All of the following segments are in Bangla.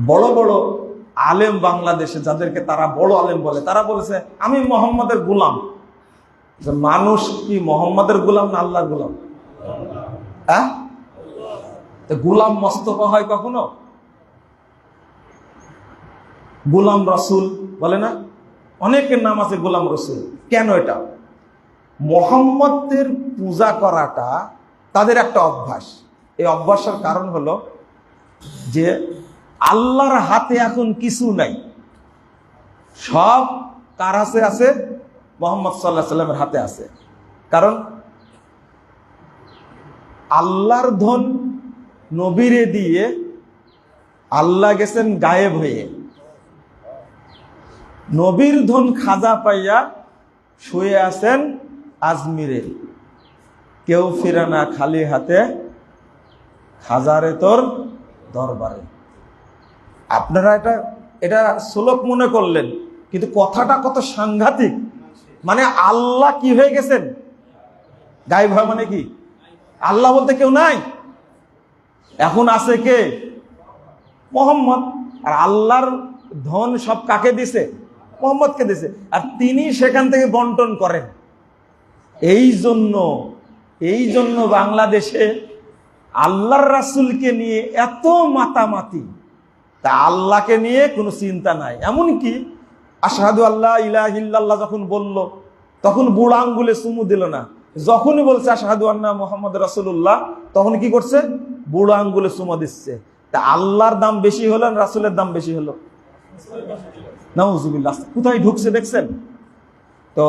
বড় বড় আলেম বাংলাদেশে যাদেরকে তারা বড় আলেম বলে, তারা বলেছে আমি মোহাম্মদের গোলাম। মানুষ কি মোহাম্মদের গোলাম না আল্লাহর গোলাম? হ্যাঁ, গোলাম মোস্তফা হয় কখনো? গোলাম রসুল বলে না, অনেকের নাম আছে গোলাম রসুল। কেন? এটা মোহাম্মদের পূজা করাটা তাদের একটা অভ্যাস। এই অভ্যাসের কারণ হলো যে আল্লাহর হাতে এখন কিছু নাই, সব কার হাতে আছে? মুহাম্মদ সাল্লাল্লাহু আলাইহি সাল্লামের হাতে আছে। কারণ আল্লাহর ধন নবীরে দিয়ে আল্লাহ গেছেন গায়েব হয়ে, নবীর ধন খাজা পাইয়া শুয়ে আছেন আজমিরে। কেউ ফিরে না খালি হাতে, খাজারে তোর দরবারে। আপনারা এটা শ্লোক মনে করলেন, কিন্তু কথাটা কত সাংঘাতিক। মানে আল্লাহ কি হয়ে গেছেন? গায়েব হয় মানে কি? আল্লাহ বলতে কেউ নাই, এখন আছে কে? মুহাম্মদ। আর আল্লাহর ধন সব কাকে দিছে? মুহাম্মদকে দিছে, আর তিনি সেখান থেকে বন্টন করেন। এই জন্য বাংলাদেশে আল্লাহর রাসূলকে নিয়ে এত মাতামাতি, তা আল্লাহকে নিয়ে কোনো চিন্তা নাই। এমনকি আশহাদু আল্লা ইলাহা ইল্লাল্লাহ যখন বলল, তখন বুড়ো আঙ্গুলে চুমু দিল না। যখনই বলছে আশহাদু আন্না মুহাম্মদ রাসূলুল্লাহ, তখন কি করছে? বুড়ো আঙ্গুলে চুমু দিচ্ছে। তা আল্লাহর দাম বেশি হলো না রাসূলের দাম বেশি হলো? নাউযুবিল্লাহ। কোথায় ঢুকছে দেখছেন? তো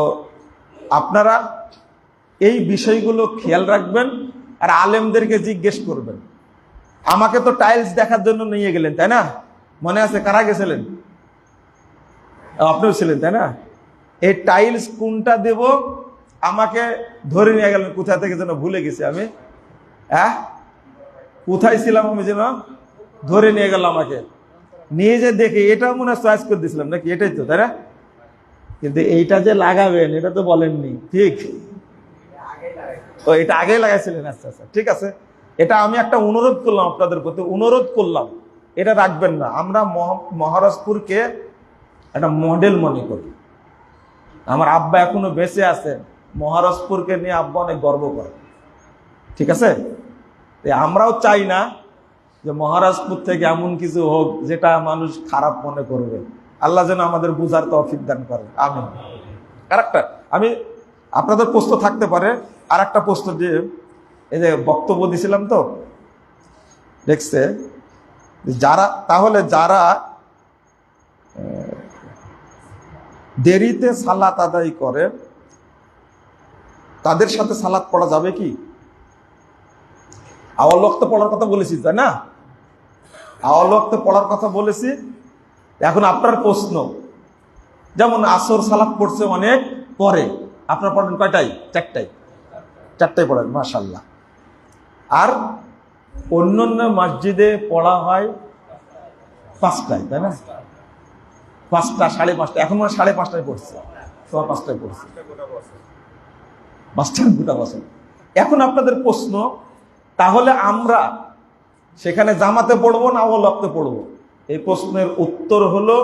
আপনারা এই বিষয়গুলো খেয়াল রাখবেন, আর আলেমদেরকে জিজ্ঞেস করবেন। আমাকে তো টাইলস দেখার জন্য নিয়ে গেলেন, তাই না? মনে আছে কারা গেছিলেন? আপনিও ছিলেন, তাই না? এই টাইলস কোনটা দেব আমাকে ধরে নিয়ে গেলেন, কোথা থেকে যেন ভুলে গেছি আমি। কোথায় ছিলাম আমি যেন, ধরে নিয়ে গেল আমাকে। নিয়ে যে দেখে এটা মনে হয় চয়েস করে দিয়েছিলাম নাকি, এটাই তো, তাই না? কিন্তু এইটা যে লাগাবেন এটা তো বলেননি, ঠিক? তো এটা আগেই লাগাইছিলেন। আচ্ছা আচ্ছা, ঠিক আছে। এটা আমি একটা অনুরোধ করলাম আপনাদের প্রতি, অনুরোধ করলাম এটা রাখবেন না। আমরা মহারাজপুরকে একটা মডেল মনে করি। আমার আব্বা এখনো বেঁচে আছে, মহারাজপুরকে নিয়ে আব্বা অনেক গর্ব করে, ঠিক আছে? আমরাও চাই না যে মহারাজপুর থেকে এমন কিছু হোক যেটা মানুষ খারাপ মনে করবে। আল্লাহ যেন আমাদের বুঝার তৌফিক দান করে, আমিন। আরেকটা আমি আপনাদের প্রশ্ন থাকতে পারে, আর একটা প্রশ্ন, যে এই যে বক্তব্য দিছিলাম তো দেখছে যারা দেরিতে সালাত আদায় করে তাদের সাথে সালাত পড়া যাবে কি? আওয়াল ওয়াক্তে পড়ার কথা বলেছি, তাই না? আওয়াল ওয়াক্তে পড়ার কথা বলেছি। এখন আপনার প্রশ্ন, যেমন আসর সালাত পড়ছে অনেক পরে, আপনার পড়েন কয়টায়? চারটায় পড়েন, মাশাআল্লাহ। আর অন্যান্য মসজিদে পড়া হয় 5টায়, তাই না? 5টা, 5:30। এখন মানে 5:30টায় পড়ছে, 5:15টায় পড়ছে, 5টা গোটা বছর। এখন আপনাদের প্রশ্ন, তাহলে আমরা সেখানে জামাতে পড়বো না আওয়াল ওয়াক্তে পড়বো? এই প্রশ্নের উত্তর হলো,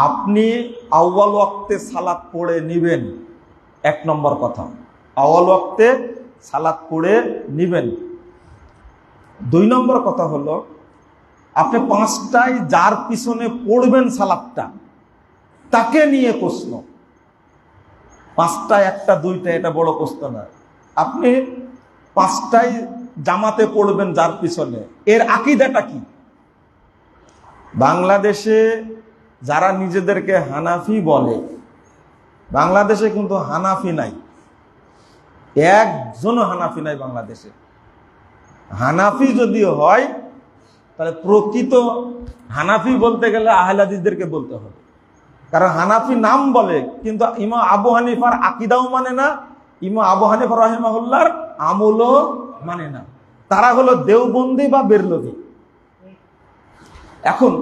আপনি আউয়াল ওয়াক্তে সালাত পড়ে নিবেন, 1 নম্বর কথা। আউয়াল ওয়াক্তে সালাত পড়ে নিবেন। 2 নম্বর কথা হলো, আপনি 5টায় যার পিছনে পড়বেন সালাতটা, তাকে নিয়ে প্রশ্ন। 5টা, 1টা, 2টা এটা বড় প্রশ্ন না। আপনি 5টায় জামাতে পড়বেন যার পিছনে, এর আকীদাটা কি? বাংলাদেশে যারা নিজেদেরকে হানাফি বলে, বাংলাদেশে কিন্তু হানাফি নাই, একজনও হানাফি নাই বাংলাদেশে। হানাফি যদি হয় তাহলে প্রকৃত হানাফি বলতে গেলে আহলে হাদিসদেরকে বলতে হবে। কারণ হানাফি নাম বলে, কিন্তু ইমাম আবু হানিফার আকীদাও মানে না, ইমাম আবু হানিফা রাহিমাহুল্লাহর আমলও মানে না। তারা হলো দেওবন্দি বা বেরলভী। এখন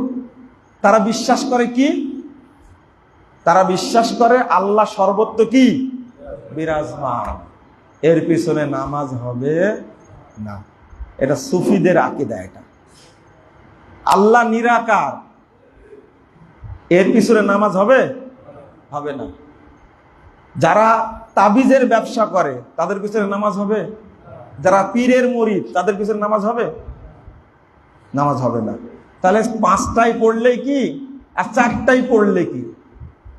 তারা বিশ্বাস করে কি? তারা বিশ্বাস করে আল্লাহ সর্বত্র কি বিরাজমান, এর পিছনে নামাজ হবে না। এটা সুফিদের আকীদা। এটা আল্লাহ নিরাকার, এর পিছনে নামাজ হবে? হবে না। যারা তাবিজের ব্যবসা করে তাদের পিছনে নামাজ হবে? যারা পীরের মুরিদ তাদের পিছনে নামাজ হবে? নামাজ হবে না। তাহলে 5টাই পড়লে কি আর 4টাই পড়লে কি?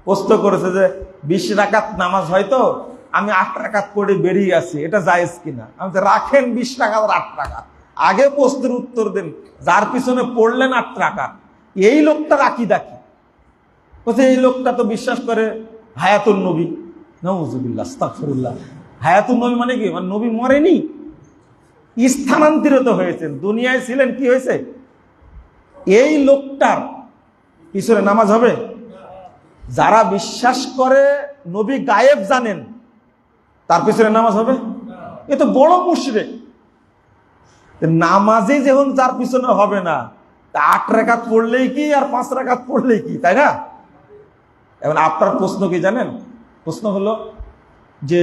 প্রশ্ন করেছে যে 20 রাকাত নামাজ হয়তো আমি 8 রাকাত পড়ে বেরিয়ে আসি, এটা জায়েজ কিনা? আমি তো রাখেন 20 রাকাত আর 8 রাকাত, আগে প্রশ্নের উত্তর দেন। যার পিছনে পড়লেন 8 রাকাত, এই লোকটার আকীদা কি? বলছে এই লোকটা তো বিশ্বাস করে হায়াতুন নবী। নাউযুবিল্লাহ, আস্তাগফিরুল্লাহ। হায়াতুন নবী মানে কি? মানে নবী মরেনি, স্থানান্তরিত হয়েছেন, দুনিয়ায় ছিলেন, কি হয়েছে? এই লোকটার পিছনে নামাজ হবে? যারা বিশ্বাস করে নবী গায়েব জানেন তার পিছনে নামাজ হবে? এ তো বড় মুশরিক। নামাজে যখন যার পিছনে হবে না, 8 রাকাত পড়লেই কি আর 5 রাকাত পড়লেই কি, তাই না? এখন আপনার প্রশ্ন কি জানেন? প্রশ্ন হলো যে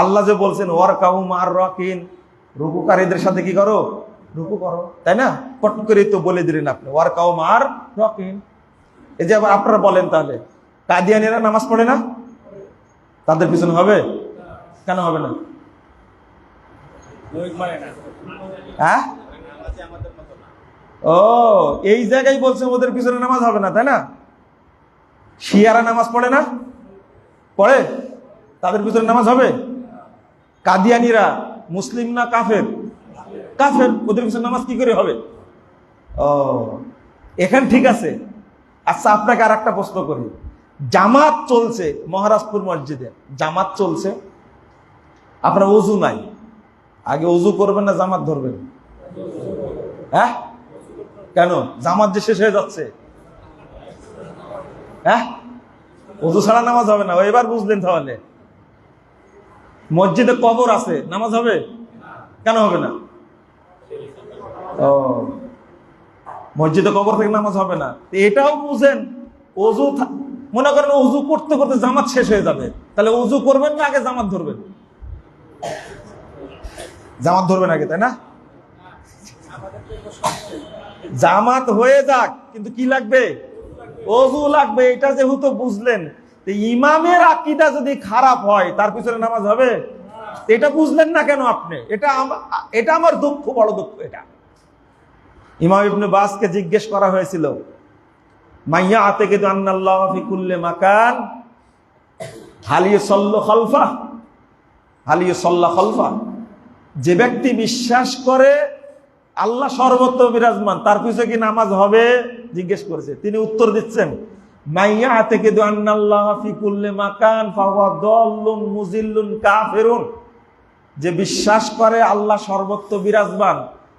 আল্লাহ যে বলছেন ওয়ারকাউ মার রাকিন, রুকুকারীদের সাথে কি করো? রুকু করো, তাই না? পট করে তো বলে দিলেন আপনি ওয়ারকাউ মার রাকিন। এই যে আবার আপনারা বলেন তাহলে কাদিয়ানীরা নামাজ পড়ে না, তাদের পিছনে হবে? কেন হবে না? হ্যাঁ, ও এই জায়গায় বলছে ওদের পিছনে নামাজ হবে না, তাই না? শিয়ারা নামাজ পড়ে না? পড়ে, তাদের পিছনে নামাজ হবে? কাদিয়ানীরা মুসলিম না কাফের? কাফের, ওদের পিছনে নামাজ কি করে হবে? ও এখানে ঠিক আছে। আচ্ছা, আপনাকে আর একটা প্রশ্ন করি। জামাত চলছে মহারাজপুর মসজিদে, জামাত চলছে, আপনার ওযু নাই, আগে ওযু করবেন না জামাত ধরবেন? হ্যাঁ, কেন? জামাত যে শেষ হয়ে যাচ্ছে। হ্যাঁ, ওযু ছাড়া নামাজ হবে না, এবার বুঝলেন তাহলে। মসজিদে কবর আছে, নামাজ হবে? কেন হবে না? ও মসজিদে কবর থেকে নামাজ হবে না, এটাও বুঝেন। ওযু মনে করেন ওযু করতে করতে জামাত শেষ হয়ে যাবে, তাহলে ওযু করবেন না আগে জামাত ধরবেন? জামাত ধরবেন আগে, তাই না? জামাত হয়ে যাক, কিন্তু কি লাগবে? ওযু লাগবে। এটা যেহেতু বুঝলেন, ইমামের আকীদা যদি খারাপ হয় তার পিছনে নামাজ হবে? এটা বুঝলেন না কেন আপনি? এটা আমার দুঃখ, বড় দুঃখ এটা। ইমাম ইবনে বাসকে জিজ্ঞেস করা হয়েছিল, মাইয়া আতাকিদু আন্নাল্লাহ ফি কুল্লি মাকান হাল ইউসাল্লু খালফা, হাল ইউসাল্লা খালফা। যে ব্যক্তি বিশ্বাস করে আল্লাহ সর্বত্র বিরাজমান, তার পিছনে কি নামাজ হবে? জিজ্ঞেস করেছে। তিনি উত্তর দিচ্ছেন, মাইয়া আতাকিদু আন্নাল্লাহ ফি কুল্লি মাকান ফাহুয়া দাল্লুন মুজিল্লুন কাফিরুন। যে বিশ্বাস করে আল্লাহ সর্বত্র বিরাজমান,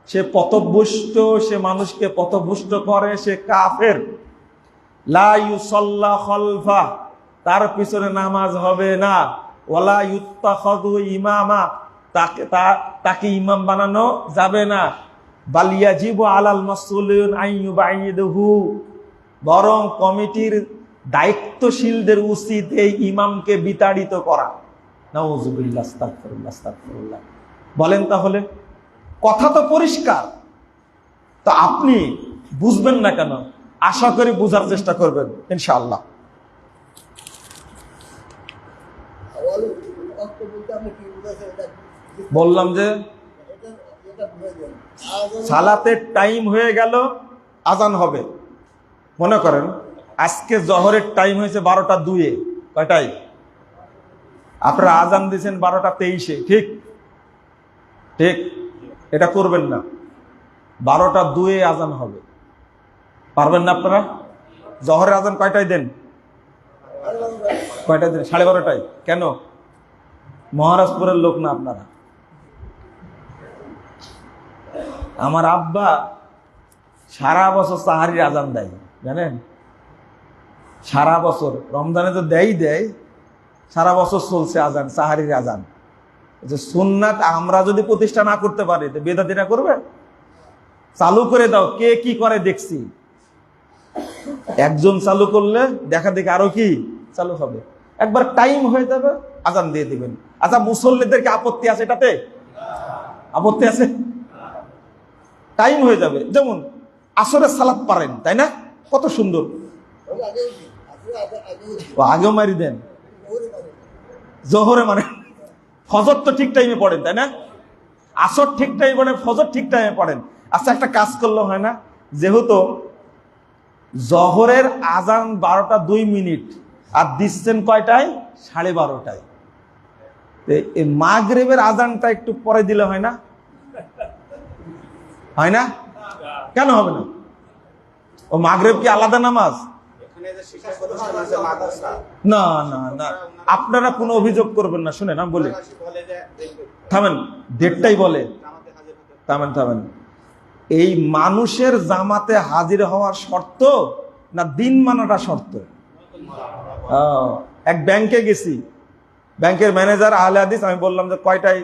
সে পথভ্রষ্ট, সে মানুষকে পথভ্রষ্ট করে, সে কাফের। লা ইউসাল্লা খালফা, তার পিছনে নামাজ হবে না। ওয়ালা ইউত্তাখাযু ইমামা, তাকে ইমাম বানানো যাবে না। বাল ইয়াজিবু আলাল মাসউলিন আন ইউবাইদুহু, বরং কমিটির দায়িত্বশীলদের উচিত এই ইমামকে বিতাড়িত করা। নাউযুবিল্লাহ, আস্তাগফিরুল্লাহ, আস্তাগফিরুল্লাহ। বলেন তাহলে, কথা তো পরিষ্কার, তো আপনি বুঝবেন না কেন? আশা করি বুঝার চেষ্টা করবেন ইনশাআল্লাহ। বললাম যে সালাতের টাইম হয়ে গেল, আজান হবে। মনে করেন আজকে জহরের টাইম হয়েছে 12টা 2-এ, কয়টায়? আপনারা আজান দিয়েছেন 12টা 23-এ, ঠিক? ঠিক, এটা করবেন না। 12টা 2-এ আজান হবে, পারবেন না আপনারা? জহরের আজান কয়টায় দেন? কয়টায় দেন? 12:30টায়। কেন? মহারাজপুরের লোক না আপনারা। আমার আব্বা সারা বছর সাহারির আজান দেয়, জানেন? সারা বছর, রমজানে তো দেয়, সারা বছর চলছে আজান, সাহারির আজান। যে সুন্নাত আমরা যদি প্রতিষ্ঠা না করতে পারি, তো বেদাতিরা করবে? চালু করে দাও, কে কি করে দেখছি। একজন চালু করলে দেখা দেখে আরো কি চালু হবে। একবার টাইম হয়ে যাবে, আজান দিয়ে দিবেন। আচ্ছা, মুসল্লিদেরকে আপত্তি আছে এটাতে? আপত্তি আছে? টাইম হয়ে যাবে, যেমন আসরের সালাত পারেন, তাই না? কত সুন্দর। আগেও মারি দেন, জোহরে মানে ফজর তো ঠিক টাইমে পড়েন, তাই না? আসর ঠিক টাইমে পড়েন, ফজর ঠিক টাইমে পড়েন। আচ্ছা, একটা কাজ করলে হয় না? যেহেতু জোহরের আজান 12টা 2 মিনিট আর দিচ্ছেন কয়টায়? 12:30টায়। এই মাগরিবের আজানটা একটু পরে দিলে হয় না? হয় না? কেন হবে না? ও মাগরিব কি আলাদা নামাজ? না না না, আপনারা কোনো অভিযোগ করবেন না। শুনেন, আমি বলি, থামেন, দেড়টাই বলে, থামেন থামেন। এই মানুষের জামাতে হাজির হওয়ার শর্ত না দিন মানাটা শর্ত? এক ব্যাংকে গেছি, ব্যাংকের ম্যানেজার আহলে হাদিস, আমি বললাম যে কয়টায়